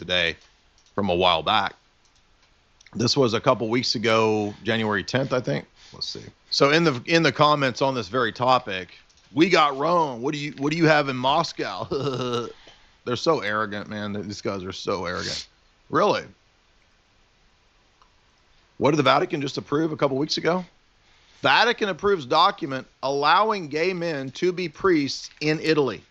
today from a while back. This was a couple weeks ago, January 10th, I think. Let's see. So in the comments on this very topic, we got Rome. What do you have in Moscow? They're so arrogant, man. These guys are so arrogant. Really? What did the Vatican just approve a couple weeks ago? Vatican approves document allowing gay men to be priests in Italy.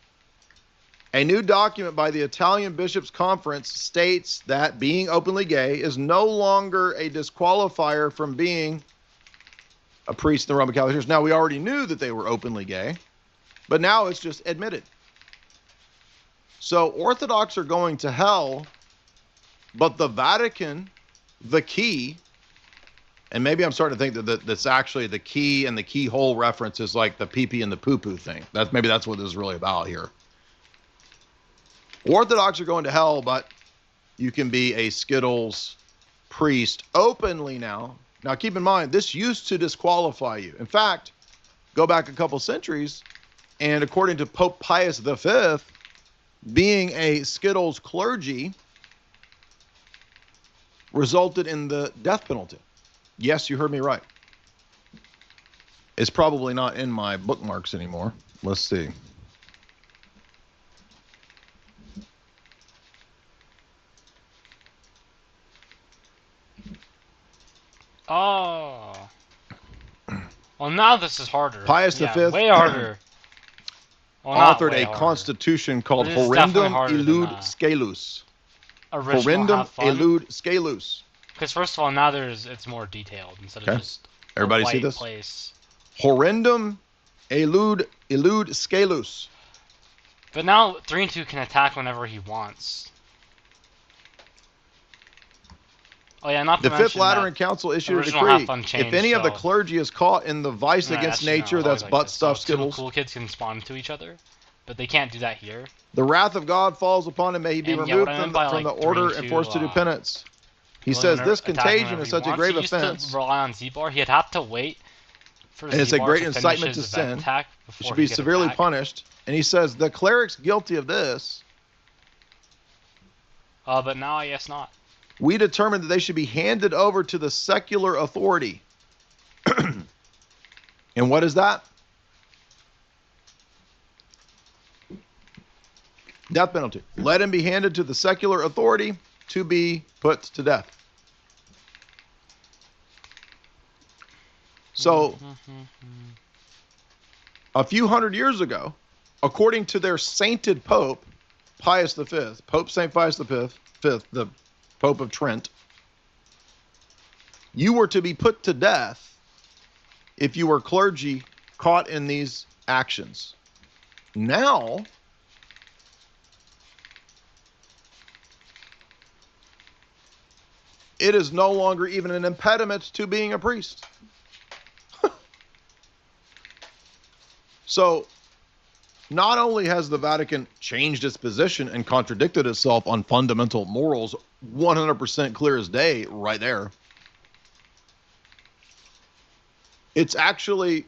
A new document by the Italian Bishops' Conference states that being openly gay is no longer a disqualifier from being a priest in the Roman Catholic Church. Now, we already knew that they were openly gay, but now it's just admitted. So Orthodox are going to hell, but the Vatican, the key, and maybe I'm starting to think that that's actually the key, and the keyhole reference is like the pee-pee and the poo-poo thing. Maybe that's what this is really about here. Orthodox are going to hell, but you can be a Skittles priest openly now. Now, keep in mind, this used to disqualify you. In fact, go back a couple centuries, and according to Pope Pius V, being a Skittles clergy resulted in the death penalty. Yes, you heard me right. It's probably not in my bookmarks anymore. Let's see. Oh. Well, now this is harder. Pius V way harder. Well, authored way a harder. constitution called But it is definitely Horrendum harder than, Illud Scelus. Original Horrendum Have Fun. Illud Scelus. Because first of all, now it's more detailed instead of just Everybody a white see this? place. Horrendum Illud Scelus. But now 3 and 2 can attack whenever he wants. Oh yeah, not to The Fifth mention Lateran that Council issued a original Have decree. Fun changed, If any of the so- clergy is caught in the vice Nah, against actually, no, nature, it's that's always like butt this. stuff So Skittles, two cool kids can spawn to each other, but they can't do that here. the wrath of God falls upon him. May he be And yeah, removed what I from, meant by, from the like, order 3 and and forced to 2, do penance. He Really, says whenever- this attacking contagion whenever is he such a wants. grave He used offense. to rely on Z-Bar. He'd have to wait for And it's a Z-Bar great to incitement finish to his event sin. attack It before should he be could severely attack. punished. And he says the cleric's guilty of this. But now I guess not. We determined that they should be handed over to the secular authority. And what is that? Death penalty. Let him be handed to the secular authority to be put to death. So, a few hundred years ago, according to their sainted Pope, Pius V, Pope St. Pius V, the Pope of Trent, you were to be put to death if you were clergy caught in these actions. Now, it is no longer even an impediment to being a priest. So, not only has the Vatican changed its position and contradicted itself on fundamental morals, 100% clear as day right there, it's actually,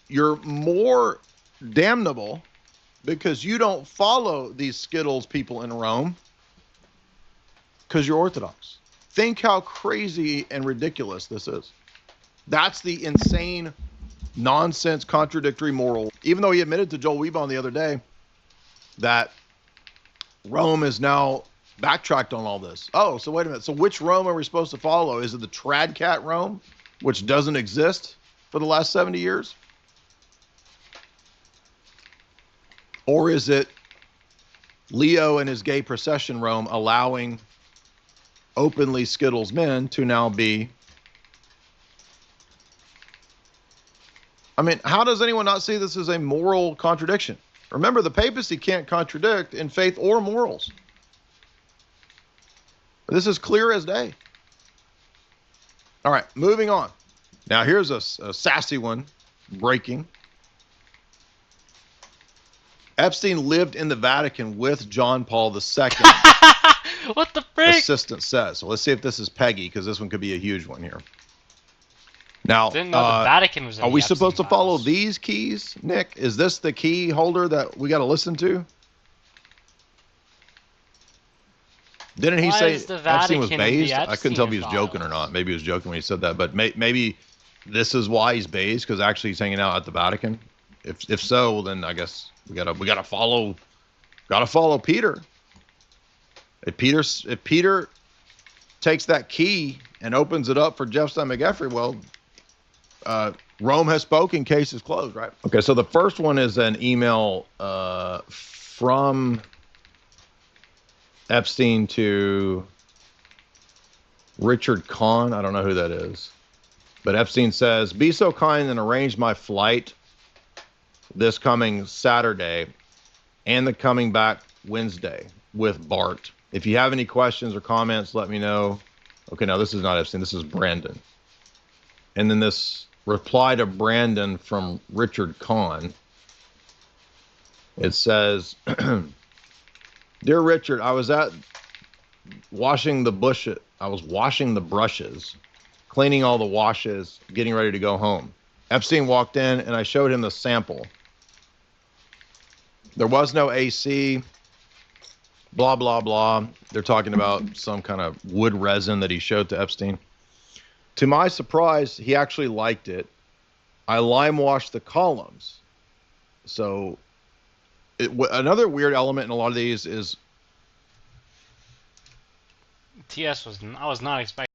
you're more damnable because you don't follow these Skittles people in Rome because you're Orthodox. Think how crazy and ridiculous this is. That's the insane, nonsense, contradictory moral. Even though he admitted to Joel Weebon the other day that Rome is now backtracked on all this. Oh, so wait a minute. So which Rome are we supposed to follow? Is it the Tradcat Rome, which doesn't exist for the last 70 years? Or is it Leo and his gay procession Rome allowing openly Skittles men to now be... I mean, how does anyone not see this as a moral contradiction? Remember, the papacy can't contradict in faith or morals. This is clear as day. All right, moving on. Now, here's a sassy one, breaking. Epstein lived in the Vatican with John Paul II. What the frick? Assistant says. So let's see if this is Peggy, because this one could be a huge one here. Now, Didn't know the Vatican was in are the we Epstein supposed to follow files. these keys, Nick? Is this the key holder that we got to listen to? Didn't he Why say is the Epstein was Vatican in the based? I couldn't tell if he was Epstein joking or files? not. Maybe he was joking when he said that, but maybe this is why he's based, because actually he's hanging out at the Vatican. If so, well, then I guess we gotta follow Peter. If Peter takes that key and opens it up for Jeff Stein McGeffrey, well, Rome has spoken. Case is closed, right? Okay, so the first one is an email from Epstein to Richard Kahn. I don't know who that is. But Epstein says, be so kind and arrange my flight this coming Saturday and the coming back Wednesday with Bart. If you have any questions or comments, let me know. Okay, no, this is not Epstein. This is Brandon. And then this reply to Brandon from Richard Kahn. It says, Dear Richard, I was washing the brushes, cleaning all the washes, getting ready to go home. Epstein walked in and I showed him the sample. There was no AC, blah, blah, blah. They're talking about some kind of wood resin that he showed to Epstein. To my surprise, he actually liked it. I lime washed the columns. So another weird element in a lot of these is I was not expecting